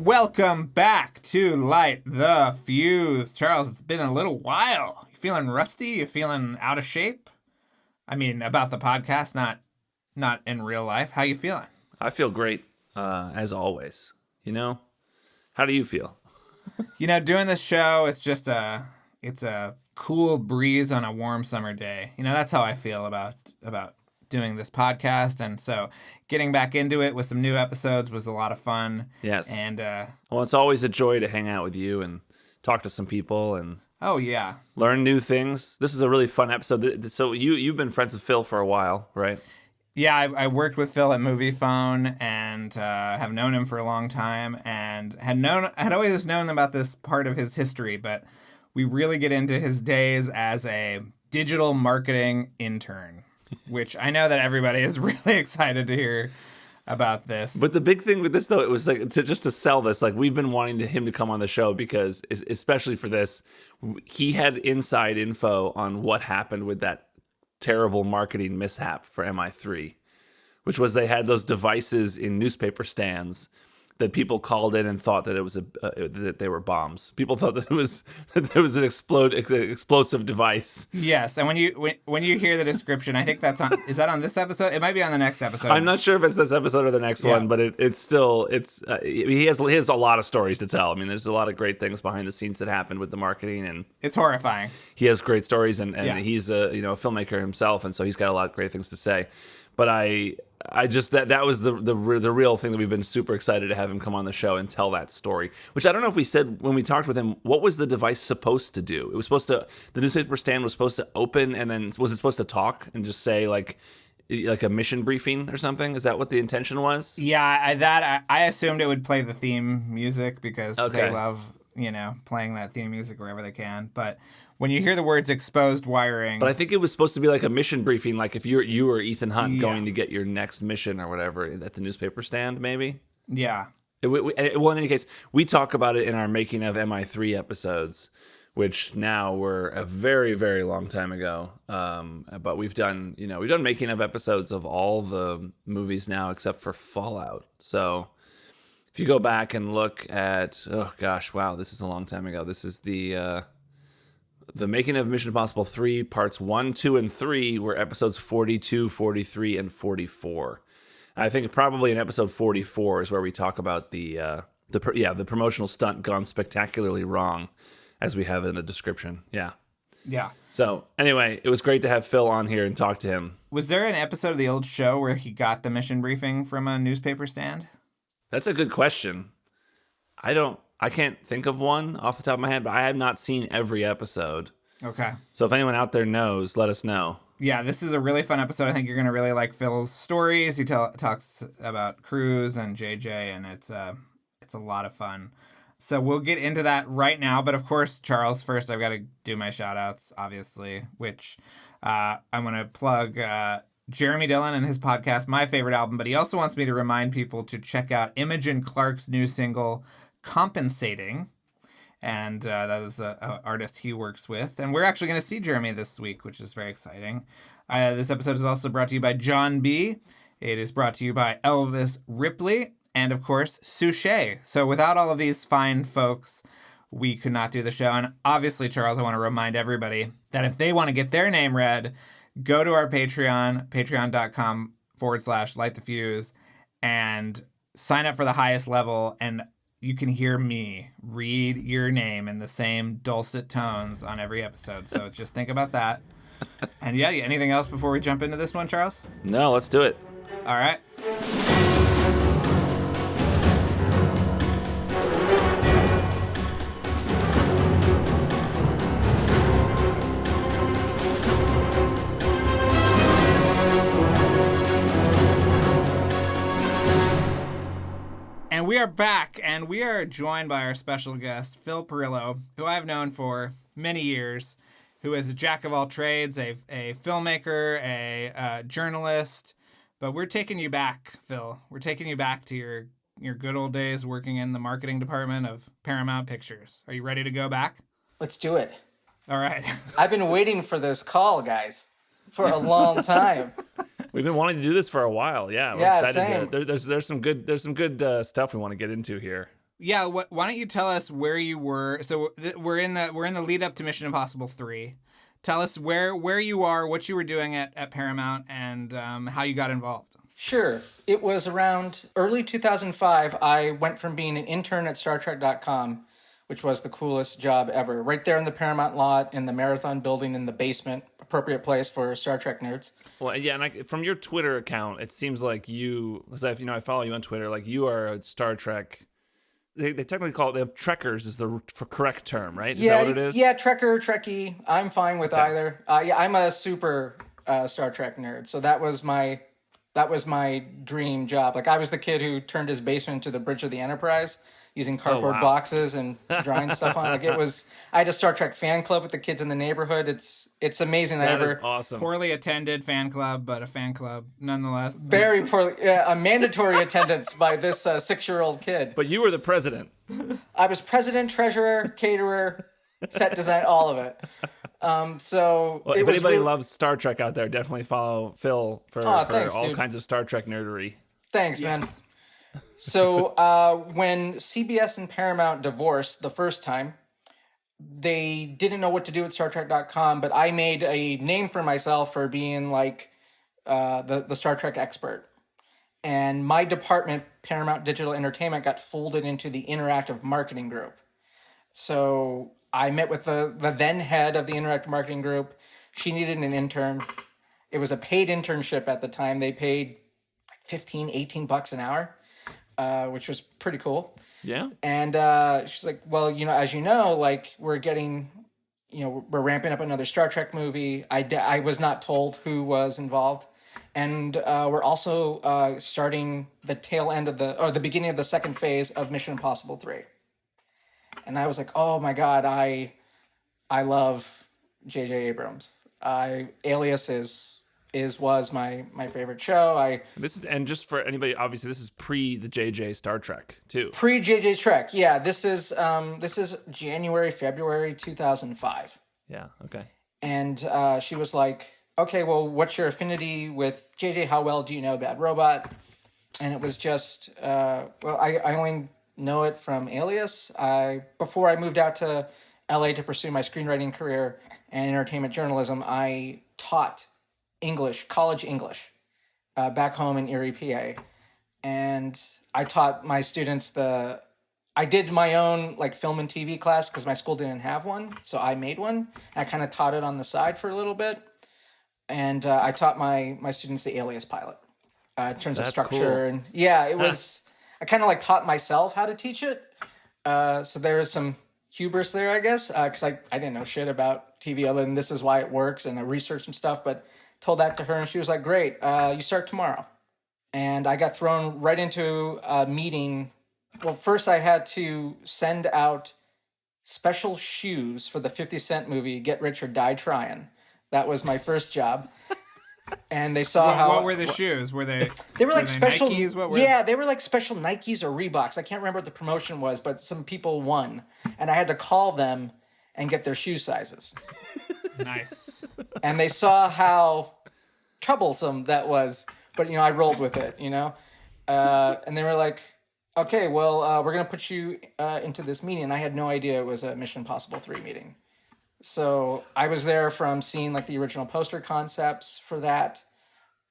welcome back to Light the Fuse. Charles, it's been a little while. You feeling rusty? You feeling out of shape? I mean, about the podcast, not in real life. How you feeling? I feel great, as always. How do you feel? Doing this show, it's a cool breeze on a warm summer day. That's how I feel about doing this podcast, and so getting back into it with some new episodes was a lot of fun. Yes. And well, it's always a joy to hang out with you and talk to some people and learn new things. This is a really fun episode. So you've been friends with Phil for a while, right? Yeah, I worked with Phil at Movie Phone and have known him for a long time, and had always known about this part of his history, but we really get into his days as a digital marketing intern, which I know that everybody is really excited to hear about this. But the big thing with this, though, it was like to sell this. Like, we've been wanting him to come on the show because, especially for this, he had inside info on what happened with that terrible marketing mishap for MI3, which was they had those devices in newspaper stands that people called in and thought that it was that they were bombs. People thought that it was an explosive device. Yes, and when you hear the description, I think that's on. Is that on this episode? It might be on the next episode. I'm not sure if it's this episode or the next one, but it's still he has a lot of stories to tell. I mean, there's a lot of great ththings behind the scenes that happened with the marketing, and it's horrifying. He has great stories, and he's a filmmaker himself, and so he's got a lot of great things to say. But I just that was the real thing that we've been super excited to have him come on the show and tell that story. Which I don't know if we said when we talked with him, what was the device supposed to do? It was supposed to, the newspaper stand was supposed to open, and then was it supposed to talk and just say like a mission briefing or something? Is that what the intention was? Yeah, I assumed it would play the theme music because they love playing that theme music wherever they can, but. When you hear the words exposed wiring... But I think it was supposed to be like a mission briefing, like if you or Ethan Hunt going to get your next mission or whatever at the newspaper stand, maybe? Yeah. Well, in any case, we talk about it in our Making of MI3 episodes, which now were a very, very long time ago. But we've done Making of episodes of all the movies now except for Fallout. So if you go back and look at... Oh, gosh, wow, this is a long time ago. This is the Making of Mission Impossible 3, parts 1, 2, and 3 were episodes 42, 43, and 44. I think probably in episode 44 is where we talk about the promotional stunt gone spectacularly wrong, as we have in the description. Yeah. Yeah. So anyway, it was great to have Phil on here and talk to him. Was there an episode of the old show where he got the mission briefing from a newspaper stand? That's a good question. I can't think of one off the top of my head, but I have not seen every episode. Okay. So if anyone out there knows, let us know. Yeah, this is a really fun episode. I think you're going to really like Phil's stories. He talks about Cruise and JJ, and it's a lot of fun. So we'll get into that right now. But of course, Charles, first I've got to do my shout outs, obviously, which I'm going to plug Jeremy Dillon and his podcast, My Favorite Album. But he also wants me to remind people to check out Imogen Clark's new single, Compensating, and that is an artist he works with, and we're actually going to see Jeremy this week, which is very exciting. This episode is also brought to you by John B. It is brought to you by Elvis Ripley, and of course Suchet. So without all of these fine folks, we could not do the show. And obviously, Charles, I want to remind everybody that if they want to get their name read, go to our Patreon, patreon.com/LightTheFuse, and sign up for the highest level, and you can hear me read your name in the same dulcet tones on every episode. So just think about that. And anything else before we jump into this one, Charles? No, let's do it. All right. And we are back, and we are joined by our special guest, Phil Pirrello, who I've known for many years, who is a jack of all trades, a filmmaker, a journalist. But we're taking you back, Phil. We're taking you back to your good old days working in the marketing department of Paramount Pictures. Are you ready to go back? Let's do it. All right. I've been waiting for this call, guys, for a long time. We've been wanting to do this for a while. Yeah, we're excited. Same. There's some good stuff we want to get into here. Yeah, why don't you tell us where you were? So we're in the lead up to Mission Impossible 3. Tell us where you are, what you were doing at Paramount, and how you got involved. Sure. It was around early 2005. I went from being an intern at StarTrek.com, which was the coolest job ever, right there in the Paramount lot in the Marathon building in the basement, appropriate place for Star Trek nerds. Well, yeah, and from your Twitter account, it seems like you, because I follow you on Twitter, like you are a Star Trek. They technically call it Trekkers is the correct term, right? Is that what it is? Yeah, Trekker, Trekkie. I'm fine with either. Yeah, I'm a super Star Trek nerd, so that was my dream job. Like I was the kid who turned his basement into the bridge of the Enterprise using cardboard boxes and drawing stuff on. Like I had a Star Trek fan club with the kids in the neighborhood. It's amazing. That is awesome. Poorly attended fan club, but a fan club nonetheless. Very poorly, a mandatory attendance by this 6-year-old kid. But you were the president. I was president, treasurer, caterer, set design, all of it. So if anybody loves Star Trek out there, definitely follow Phil for all kinds of Star Trek nerdery. Thanks, man. So when CBS and Paramount divorced the first time, they didn't know what to do with StarTrek.com, but I made a name for myself for being like the Star Trek expert. And my department, Paramount Digital Entertainment, got folded into the interactive marketing group. So I met with the then head of the interactive marketing group. She needed an intern. It was a paid internship at the time. They paid $15-18 an hour, which was pretty cool. Yeah. And she's like, well, as you know, like we're ramping up another Star Trek movie. I was not told who was involved. And we're also starting the tail end of the beginning of the second phase of Mission Impossible 3. And I was like, oh my God, I love J.J. Abrams. Alias was my favorite show. And just for anybody, obviously this is pre the JJ Star Trek too. Pre JJ Trek, yeah. This is January, February 2005. Yeah. Okay. And she was like, okay, well, what's your affinity with JJ? How well do you know Bad Robot? And it was just, I only know it from Alias. Before I moved out to LA to pursue my screenwriting career and entertainment journalism, I taught college English, back home in Erie, PA. And I taught my students I did my own like film and TV class because my school didn't have one. So I made one. I kind of taught it on the side for a little bit. And I taught my students the Alias pilot in terms of structure. Cool. And yeah, it was, I kind of like taught myself how to teach it. So there was some hubris there, I guess, because I didn't know shit about TV other than this is why it works. And I researched some stuff, but told that to her and she was like, great, you start tomorrow. And I got thrown right into a meeting. Well, first I had to send out special shoes for the 50 Cent movie, Get Rich or Die Tryin'. That was my first job. And they saw what were the shoes? Were they were like special Nikes? They were like special Nikes or Reeboks. I can't remember what the promotion was, but some people won. And I had to call them and get their shoe sizes. Nice. And they saw how troublesome that was, but I rolled with it, and they were like, okay, well, we're going to put you into this meeting. And I had no idea it was a Mission Impossible 3 meeting. So I was there from seeing like the original poster concepts for that.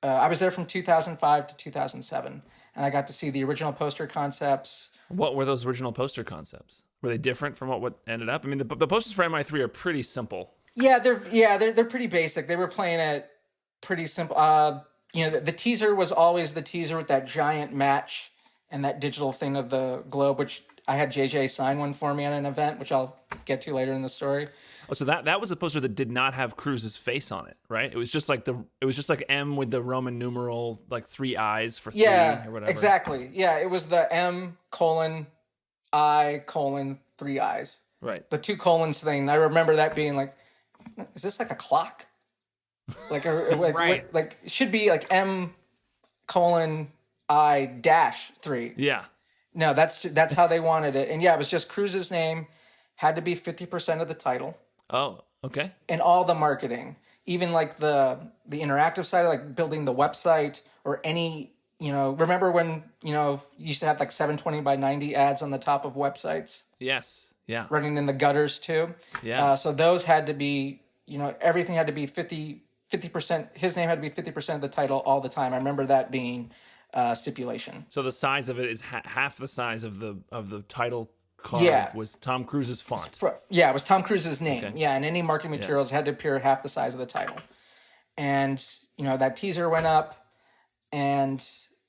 I was there from 2005 to 2007, and I got to see the original poster concepts. What were those original poster concepts? Were they different from what ended up? I mean, the posters for MI3 are pretty simple. Yeah, they're pretty basic. They were playing it pretty simple. The teaser was always the teaser with that giant match and that digital thing of the globe, which I had JJ sign one for me at an event, which I'll get to later in the story. Oh, so that was a poster that did not have Cruz's face on it, right? It was just like M with the Roman numeral, like 3 eyes for 3 or whatever. Exactly. Yeah, it was the M:I:3 eyes. Right. The 2 colons thing. I remember that being like, is this like a clock? Like right. Like it should be like M:I:3. Yeah. No, that's how they wanted it. And yeah, it was just Cruz's name, had to be 50% of the title. Oh, okay. And all the marketing, even like the interactive side, like building the website or any remember when, you used to have like 720 by 90 ads on the top of websites Yes. Yeah. running in the gutters too? Yeah. So those had to be, everything had to be 50%. His name had to be 50% of the title all the time. I remember that being stipulation. So the size of it is half the size of the title card. Yeah. Was Tom Cruise's font. It was Tom Cruise's name. Okay. Yeah, and any marketing materials had to appear half the size of the title. And, that teaser went up, and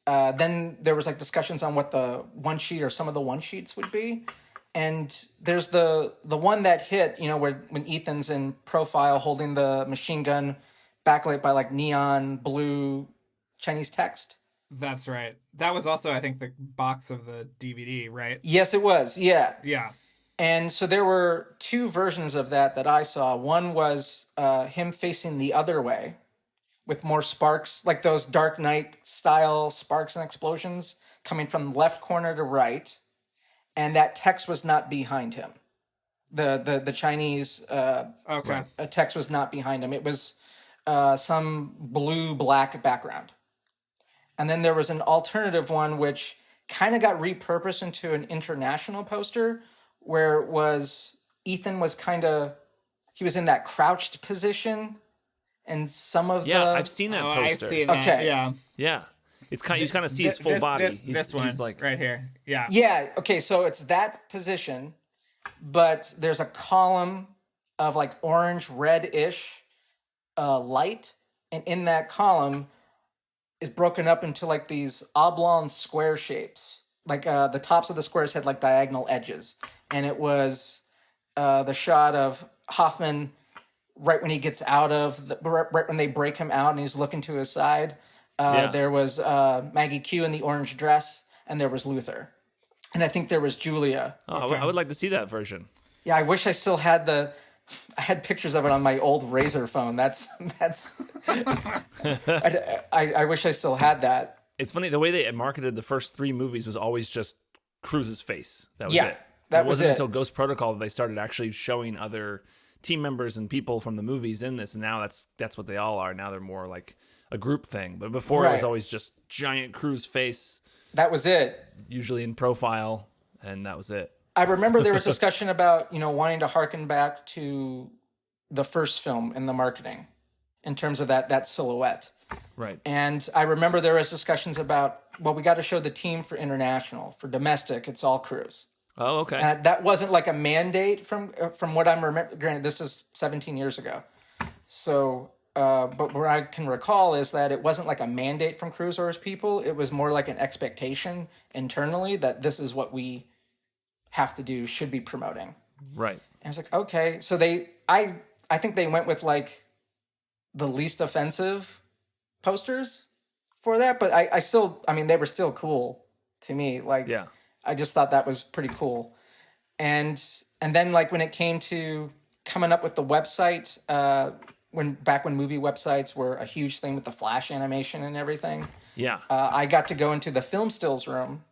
then there was like discussions on what the one sheet or some of the one sheets would be. And there's the one that hit, when Ethan's in profile holding the machine gun backlit by like neon blue Chinese text. That's right. That was also, I think, the box of the DVD, right? Yes, it was. Yeah. Yeah. And so there were two versions of that I saw. One was him facing the other way with more sparks, like those Dark Knight style sparks and explosions coming from left corner to right. And that text was not behind him. The Chinese text was not behind him. It was some blue-black background. And then there was an alternative one which kind of got repurposed into an international poster where it was Ethan was he was in that crouched position, and some of I've seen that poster. I see that. Okay. Yeah. It's you kind of see his full body. This one, he's like right here. Yeah. Yeah, okay, so it's that position, but there's a column of like orange, red-ish light, and in that column is broken up into like these oblong square shapes. Like the tops of the squares had like diagonal edges. And it was the shot of Hoffman right when he gets out of, right when they break him out and he's looking to his side. There was Maggie Q in the orange dress, and there was Luther. And I think there was Julia. Oh, I would like to see that version. Yeah, I wish I still had I had pictures of it on my old Razor phone. That's I wish I still had that. It's funny, the way they marketed the first three movies was always just Cruise's face. That was it. That was wasn't it. until Ghost Protocol that they started actually showing other team members and people from the movies in this, and now that's what they all are. Now they're more like a group thing. But before it was always just giant Cruise face. That was it. Usually in profile, and that was it. I remember there was discussion about, wanting to harken back to the first film in the marketing in terms of that silhouette. Right. And I remember there was discussions about, well, we got to show the team for international. For domestic, it's all Cruise. Oh, okay. That wasn't like a mandate from what I'm remembering. Granted, this is 17 years ago. So, but what I can recall is that it wasn't like a mandate from Cruise or his people. It was more like an expectation internally that this is what we have to do, should be promoting. Right. And I was like, okay. So I think they went with like the least offensive posters for that, but I still, they were still cool to me. Like, yeah. I just thought that was pretty cool. And then like when it came to coming up with the website, back when movie websites were a huge thing with the flash animation and everything. Yeah. I got to go into the film stills room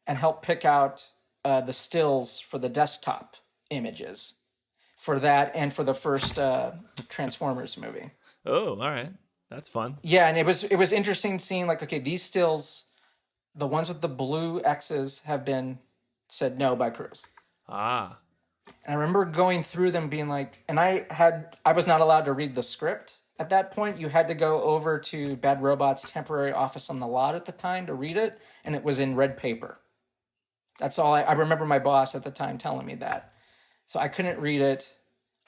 and help pick out the stills for the desktop images for that and for the first Transformers movie. Oh, all right. That's fun. Yeah, and it was interesting seeing like, okay, these stills, the ones with the blue X's have been said no by Cruise. Ah. And I remember going through them being like, and I was not allowed to read the script at that point. You had to go over to Bad Robot's temporary office on the lot at the time to read it, and it was in red paper. That's all I remember my boss at the time telling me that. So I couldn't read it.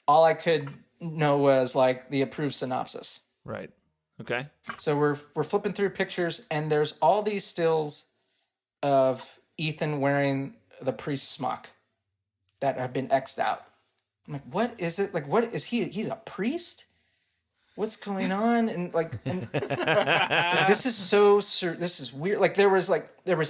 All I could know was like the approved synopsis. Right. Okay. So we're flipping through pictures, and there's all these stills of Ethan wearing the priest smock that have been X'd out. I'm like, what is it? Like, what is he? He's a priest? What's going on? And this is this is weird. Like there was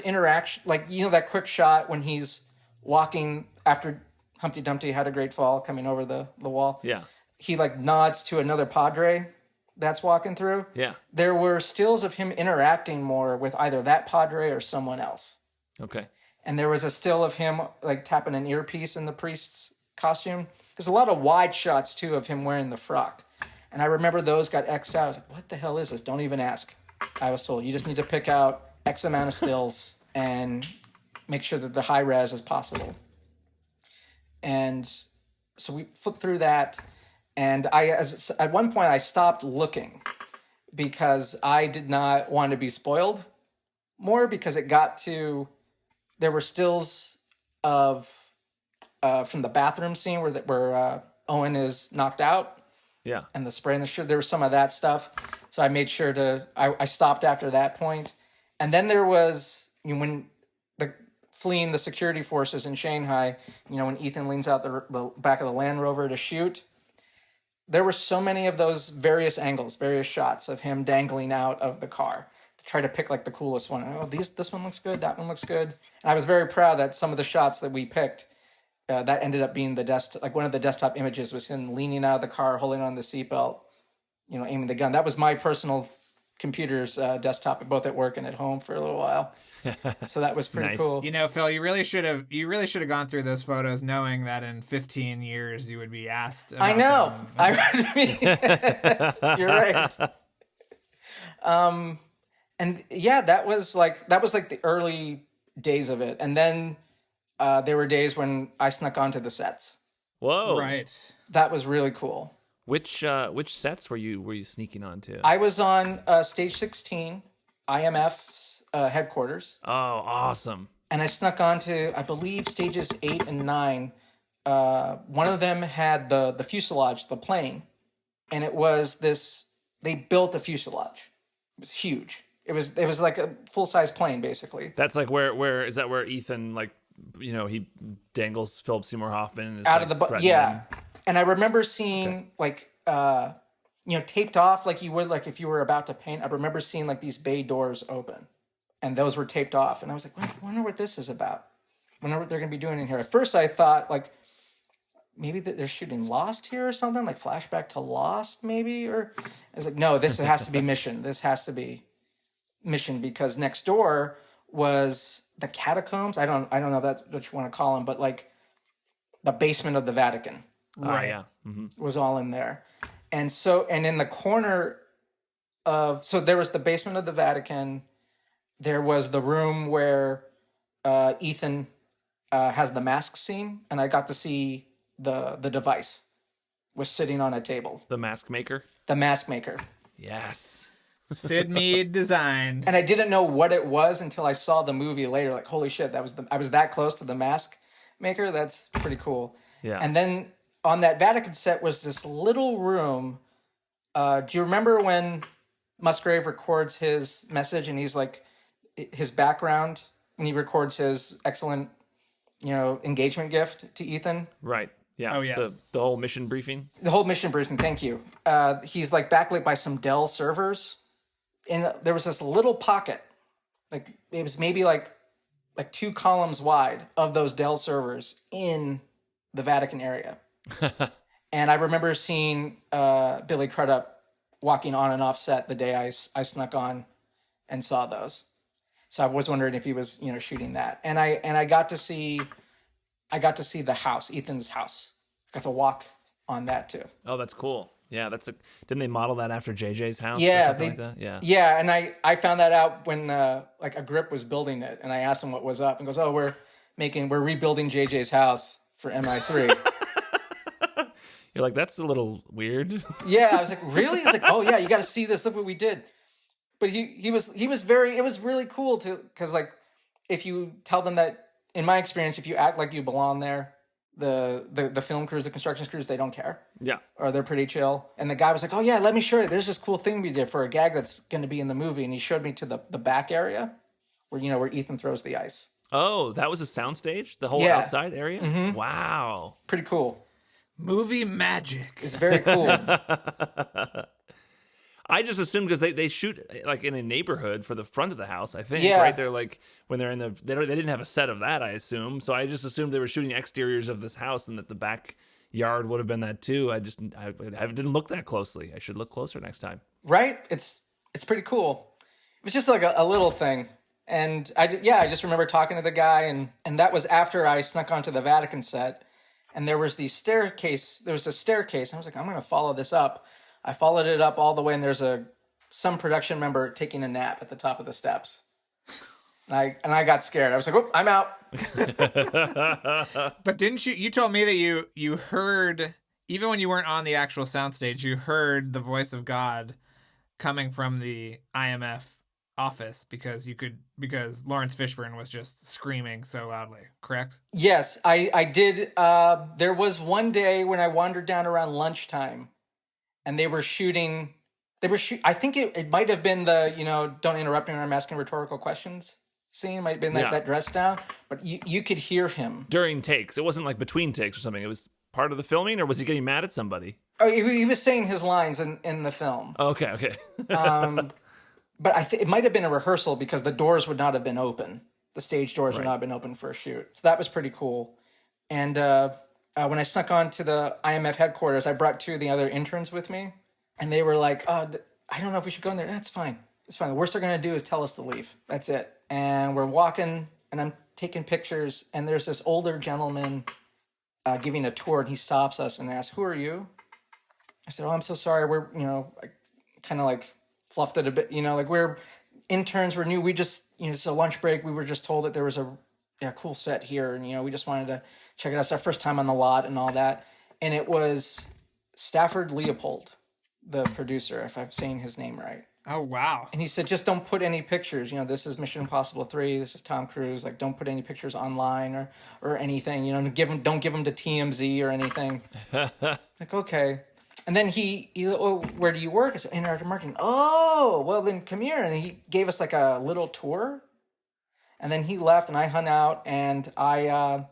interaction, like, that quick shot when he's walking after Humpty Dumpty had a great fall coming over the wall. Yeah. He like nods to another padre that's walking through. Yeah. There were stills of him interacting more with either that padre or someone else. Okay. And there was a still of him like tapping an earpiece in the priest's costume. There's a lot of wide shots too of him wearing the frock. And I remember those got X'd out. I was like, what the hell is this? Don't even ask. I was told, you just need to pick out X amount of stills and make sure that they're high res as possible. And so we flipped through that, and at one point I stopped looking because I did not want to be spoiled more, because it got to, there were stills of from the bathroom scene where Owen is knocked out. Yeah. And the spray and the shirt, there was some of that stuff. So I made sure I stopped after that point. And then there was, when fleeing the security forces in Shanghai, when Ethan leans out the back of the Land Rover to shoot, there were so many of those various angles, various shots of him dangling out of the car to try to pick like the coolest one. Oh, this one looks good. That one looks good. And I was very proud that some of the shots that we picked, that ended up being one of the desktop images was him leaning out of the car, holding on the seatbelt, aiming the gun. That was my personal computer's desktop, both at work and at home for a little while. So that was pretty Nice. cool. Phil, you really should have gone through those photos knowing that in 15 years you would be asked about I know. them. You're right. And yeah, that was like the early days of it. And then there were days when I snuck onto the sets. Whoa. Right. That was really cool. Which sets were you sneaking onto? I was on stage 16, IMF's headquarters. Oh, awesome. And I snuck onto, I believe, stages 8 and 9. One of them had the fuselage, the plane. And it was they built the fuselage. It was huge. It was like a full-size plane, basically. That's like where is that where Ethan, like, he dangles Philip Seymour Hoffman and is Out like, of the threatening yeah. him? And I remember seeing taped off like you would like if you were about to paint. I remember seeing like these bay doors open, and those were taped off. And I was like, I wonder what this is about. I wonder what they're gonna be doing in here. At first, I thought like maybe that they're shooting Lost here or something, like flashback to Lost, maybe. Or I was like, no, this has to be Mission. This has to be Mission, because next door was the catacombs. I don't know that what you want to call them, but like the basement of the Vatican. Right. Yeah. Mm-hmm. Was all in there. And in the corner so there was the basement of the Vatican. There was the room where Ethan has the mask scene, and I got to see the device was sitting on a table. The mask maker. The mask maker. Yes. Sid Mead designed. And I didn't know what it was until I saw the movie later. Like, holy shit, I was that close to the mask maker. That's pretty cool. Yeah. And then on that Vatican set was this little room. Do you remember when Musgrave records his message and he's like, his background when he records his excellent, engagement gift to Ethan? Right. Yeah. Oh, yes. The whole mission briefing. The whole mission briefing, thank you. He's like backlit by some Dell servers. And there was this little pocket, like it was maybe like 2 columns wide of those Dell servers in the Vatican area. And I remember seeing Billy Crudup walking on and off set the day I snuck on and saw those. So I was wondering if he was, shooting that. And I got to see the house, Ethan's house. I got to walk on that too. Oh, that's cool. Yeah, didn't they model that after JJ's house? Yeah, or something like that? Yeah. Yeah, and I found that out when like a grip was building it, and I asked him what was up, and goes, "Oh, we're rebuilding JJ's house for MI3." You're like, that's a little weird. Yeah, I was like, really? He's like, oh yeah, you got to see this. Look what we did. But he was it was really cool because like if you tell them that, in my experience, if you act like you belong there, the film crews, the construction crews, they don't care. Yeah. Or they're pretty chill. And the guy was like, oh yeah, let me show you. There's this cool thing we did for a gag that's going to be in the movie. And he showed me to the back area where Ethan throws the ice. Oh, that was a soundstage? The whole outside area? Mm-hmm. Wow. Pretty cool. Movie magic. It's very cool. I just assumed because they shoot like in a neighborhood for the front of the house, I think. Yeah. Right? They're like, when they're they didn't have a set of that, I assume. So I just assumed they were shooting exteriors of this house and that the backyard would have been that too. I didn't look that closely. I should look closer next time. Right? It's pretty cool. It was just like a little thing. And I just remember talking to the guy, and that was after I snuck onto the Vatican set. And there was a staircase. And I was like, I'm going to follow this up. I followed it up all the way, and there's some production member taking a nap at the top of the steps. And I got scared. I was like, "Oh, I'm out." But didn't you told me that you heard, even when you weren't on the actual soundstage, you heard the voice of God coming from the IMF office because Lawrence Fishburne was just screaming so loudly, correct? Yes, I did. There was one day when I wandered down around lunchtime, and they were shooting. I think it might have been the don't interrupt me when I'm asking rhetorical questions scene. Might have been that dress down, but you could hear him during takes. It wasn't like between takes or something. It was part of the filming, or was he getting mad at somebody? Oh, he was saying his lines in the film. Okay. But it might have been a rehearsal because the doors would not have been open. The stage doors would not have been open for a shoot. So that was pretty cool. And when I snuck on to the IMF headquarters, I brought two of the other interns with me. And they were like, I don't know if we should go in there. That's fine. It's fine. The worst they're going to do is tell us to leave. That's it. And we're walking, and I'm taking pictures. And there's this older gentleman giving a tour. And he stops us and asks, "Who are you?" I said, "Oh, I'm so sorry. We're, I kind of like fluffed it a bit, like we're interns, we're new. We just, it's a lunch break. We were just told that there was a cool set here. And, we just wanted to check it out. It's our first time on the lot and all that." And it was Stafford Leopold, the producer, if I'm saying his name right. Oh, wow. And he said, "Just don't put any pictures. This is Mission Impossible 3. This is Tom Cruise. Like, don't put any pictures online or anything, don't give them to TMZ or anything." Like, okay. And then he "Oh, where do you work?" I said, "Interactive marketing." "Oh, well then come here." And he gave us like a little tour. And then he left, and I hung out, and I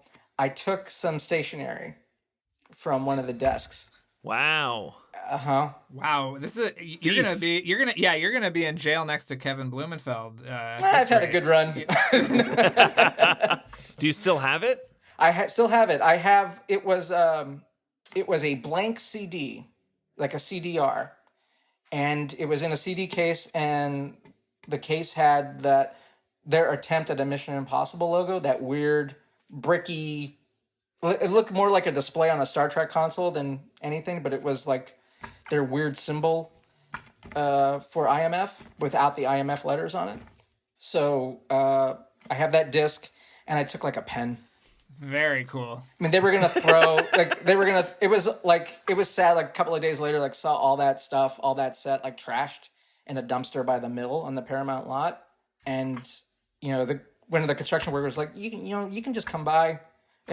took some stationery from one of the desks. Wow. Wow. This is you're gonna be in jail next to Kevin Blumenfeld. I've had a good run. Do you still have it? I still have it. It was a blank CD, like a CDR, and it was in a CD case, and the case had their attempt at a Mission Impossible logo, that weird bricky. It looked more like a display on a Star Trek console than anything, but it was like their weird symbol for IMF without the IMF letters on it. So I have that disc, and I took like a pen. Very cool. I mean, they were gonna throw it was sad. Like a couple of days later, like saw all that stuff, all that set like trashed in a dumpster by the mill on the Paramount lot, and one of the construction workers was like, you can just come by,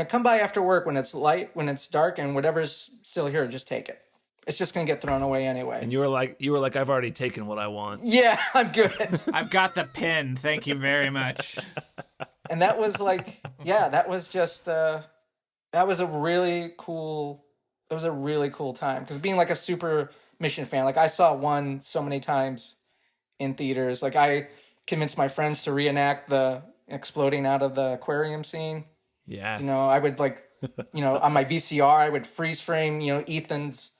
come by after work when it's light, when it's dark, and whatever's still here, just take it. It's just gonna get thrown away anyway. And you were like, "I've already taken what I want." Yeah, I'm good. I've got the pin. Thank you very much. And that was like, that was just, that was a really cool time. Because being like a super Mission fan, like I saw one so many times in theaters. Like I convinced my friends to reenact the exploding out of the aquarium scene. Yes. I would like, on my VCR, I would freeze frame, Ethan's,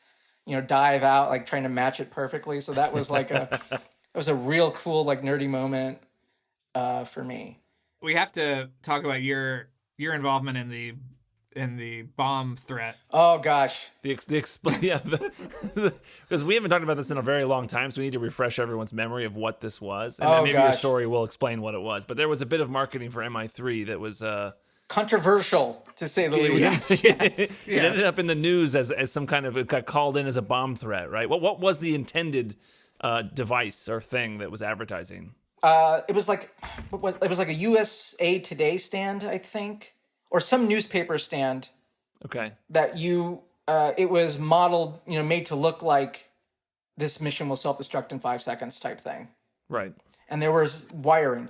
dive out, like trying to match it perfectly. So that was like it was a real cool, like nerdy moment for me. We have to talk about your involvement in the bomb threat. Oh gosh, because we haven't talked about this in a very long time, so we need to refresh everyone's memory of what this was, and maybe your story will explain what it was. But there was a bit of marketing for MI3 that was controversial, to say the least. Yes. It ended up in the news as some kind of, it got called in as a bomb threat, right? What was the intended device or thing that was advertising? It was like a USA Today stand, I think, or some newspaper stand. Okay. That it was modeled, made to look like this mission will self-destruct in 5 seconds type thing. Right. And there was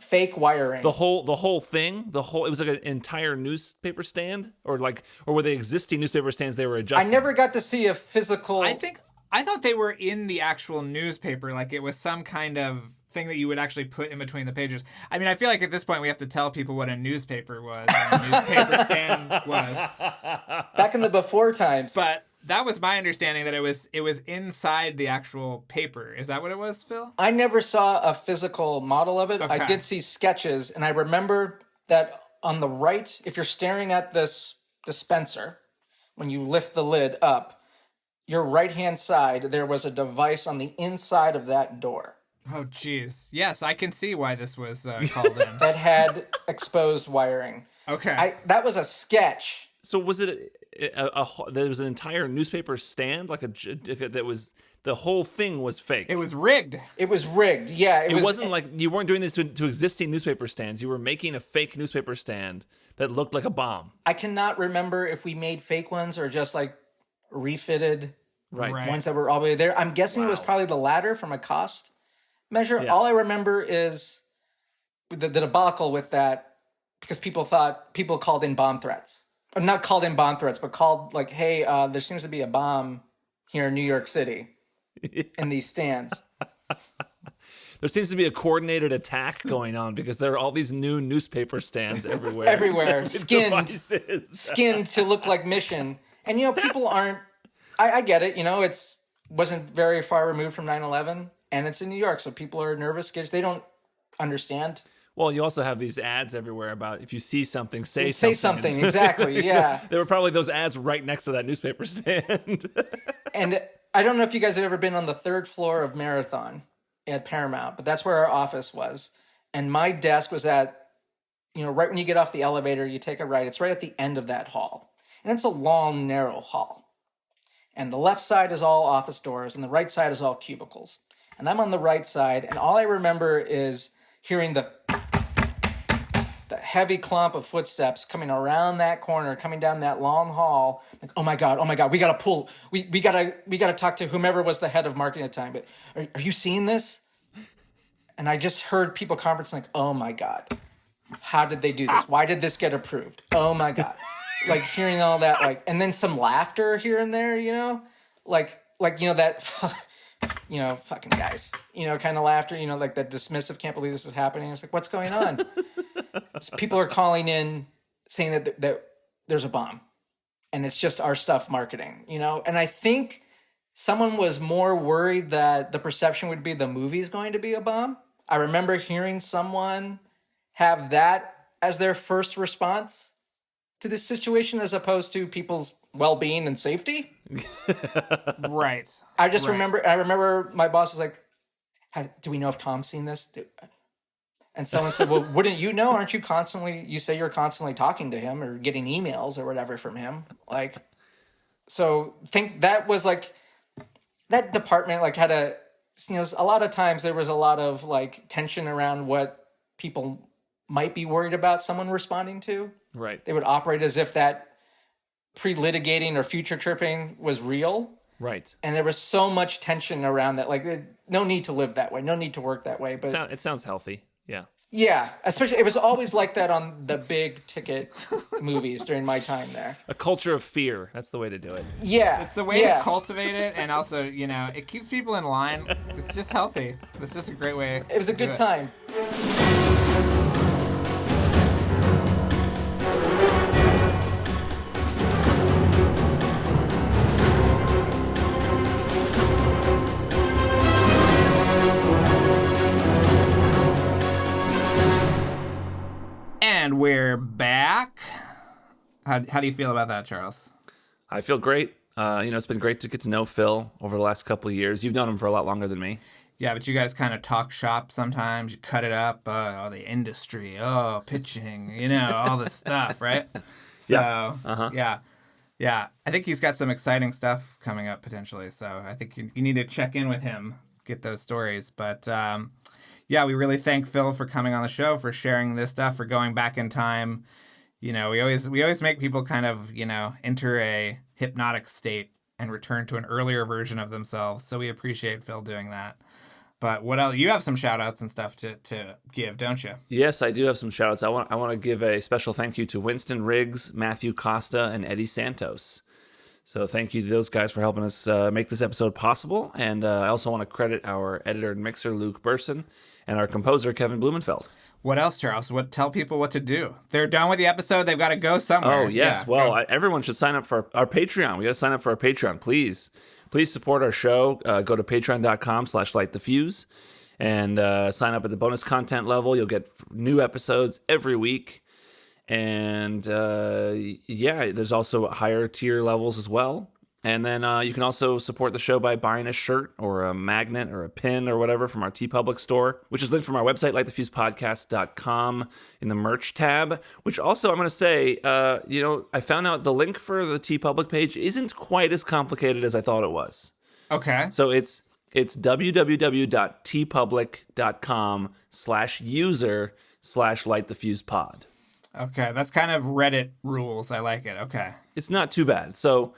fake wiring. The whole thing, it was like an entire newspaper stand, or were they existing newspaper stands they were adjusting? I never got to see a physical. I thought they were in the actual newspaper, like it was some kind of thing that you would actually put in between the pages. I mean, I feel like at this point we have to tell people what a newspaper was, and a newspaper stand was. Back in the before times. But that was my understanding, that it was inside the actual paper. Is that what it was, Phil? I never saw a physical model of it. Okay. I did see sketches, and I remember that on the right, if you're staring at this dispenser, when you lift the lid up, your right-hand side, there was a device on the inside of that door. Oh, geez. Yes, I can see why this was called in. that had exposed wiring. Okay. That was a sketch. So was it there was an entire newspaper stand, like that was, the whole thing was fake. It was rigged. It was rigged. Yeah, It wasn't like you weren't doing this to existing newspaper stands. You were making a fake newspaper stand that looked like a bomb. I cannot remember if we made fake ones or just like refitted Right. ones that were already there. I'm guessing it was probably the latter from a cost measure. Yeah. All I remember is the debacle with that, because people called in bomb threats. Or not called in bomb threats, but called like, hey, there seems to be a bomb here in New York City in these stands. There seems to be a coordinated attack going on because there are all these new newspaper stands everywhere. Everywhere, with skinned devices. to look like Mission. And, people aren't, I get it, wasn't very far removed from 9/11, and it's in New York, so people are nervous because they don't understand. Well, you also have these ads everywhere about if you see something, say Say something. something, exactly, yeah. There were probably those ads right next to that newspaper stand. And I don't know if you guys have ever been on the third floor of Marathon at Paramount, but that's where our office was. And my desk was at, right when you get off the elevator, you take a right. It's right at the end of that hall. And it's a long, narrow hall. And the left side is all office doors, and the right side is all cubicles. And I'm on the right side, and all I remember is hearing the heavy clump of footsteps coming around that corner, coming down that long hall. Like, oh my God, we gotta pull. We gotta talk to whomever was the head of marketing at the time. But are you seeing this? And I just heard people conferencing like, oh my God, how did they do this? Why did this get approved? Oh my God. Like hearing all that, like, and then some laughter here and there, that, fucking guys, kind of laughter, like that dismissive, can't believe this is happening. It's like, what's going on? So people are calling in saying that there's a bomb, and it's just our stuff marketing, and I think someone was more worried that the perception would be the movie's going to be a bomb. I remember hearing someone have that as their first response to this situation, as opposed to people's well-being and safety. Right. I remember my boss was like, do we know if Tom's seen this? And someone said, well, wouldn't you know? Aren't you you say you're constantly talking to him or getting emails or whatever from him. Like, so think that was like, that department like had a lot of times there was a lot of like tension around what people might be worried about someone responding to. Right. They would operate as if that pre-litigating or future tripping was real. Right. And there was so much tension around that. Like, no need to live that way. No need to work that way. But it sounds healthy. Yeah. Yeah. Especially, it was always like that on the big ticket movies during my time there. A culture of fear. That's the way to do it. Yeah. It's the way to cultivate it, and also, it keeps people in line. It's just healthy. It's just a great way. It was a good time. And we're back. How do you feel about that, Charles? I feel great. It's been great to get to know Phil over the last couple of years. You've known him for a lot longer than me. Yeah, but you guys kind of talk shop sometimes. You cut it up. The industry. Pitching. All this stuff, right? So, yeah. I think he's got some exciting stuff coming up potentially. So I think you need to check in with him, get those stories. But we really thank Phil for coming on the show, for sharing this stuff, for going back in time. We always make people kind of, enter a hypnotic state and return to an earlier version of themselves. So we appreciate Phil doing that. But what else? You have some shout outs and stuff to give, don't you? Yes, I do have some shout outs. I want to give a special thank you to Winston Riggs, Matthew Costa, and Eddie Santos. So thank you to those guys for helping us make this episode possible. And I also want to credit our editor and mixer, Luke Burson, and our composer, Kevin Blumenfeld. What else, Charles? Tell people what to do. They're done with the episode. They've got to go somewhere. Oh, yes. Yeah, everyone should sign up for our Patreon. We got to sign up for our Patreon, please. Please support our show. Go to patreon.com/LightTheFuse and sign up at the bonus content level. You'll get new episodes every week. And there's also higher tier levels as well. And then you can also support the show by buying a shirt or a magnet or a pin or whatever from our TeePublic store, which is linked from our website, LightTheFusePodcast.com in the merch tab, which also I'm going to say, I found out the link for the TeePublic page isn't quite as complicated as I thought it was. Okay. So it's www.teepublic.com/user/LightTheFusePod. Okay, that's kind of Reddit rules. I like it. Okay. It's not too bad. So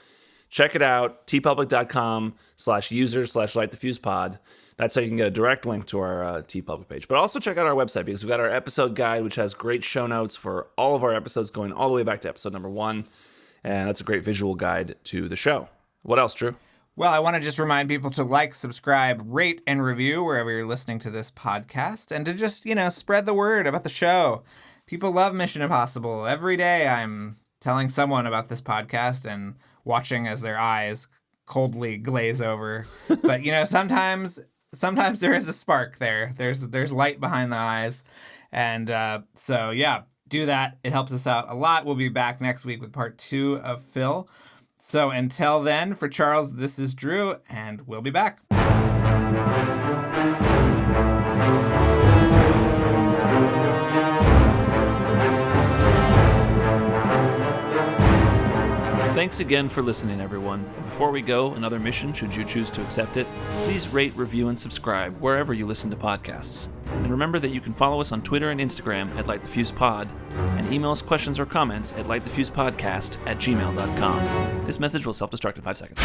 check it out, teepublic.com/user/LightTheFusePod. That's how you can get a direct link to our TeePublic page. But also check out our website because we've got our episode guide, which has great show notes for all of our episodes going all the way back to episode number 1. And that's a great visual guide to the show. What else, Drew? Well, I want to just remind people to like, subscribe, rate, and review wherever you're listening to this podcast, and to just, spread the word about the show. People love Mission Impossible. Every day I'm telling someone about this podcast and watching as their eyes coldly glaze over. But, sometimes there is a spark there. There's light behind the eyes. And so, yeah, do that. It helps us out a lot. We'll be back next week with part 2 of Phil. So until then, for Charles, this is Drew, and we'll be back. Thanks again for listening, everyone. Before we go, another mission, should you choose to accept it, please rate, review, and subscribe wherever you listen to podcasts. And remember that you can follow us on Twitter and Instagram at LightTheFusePod, and email us questions or comments at LightTheFusePodcast@gmail.com. This message will self-destruct in 5 seconds.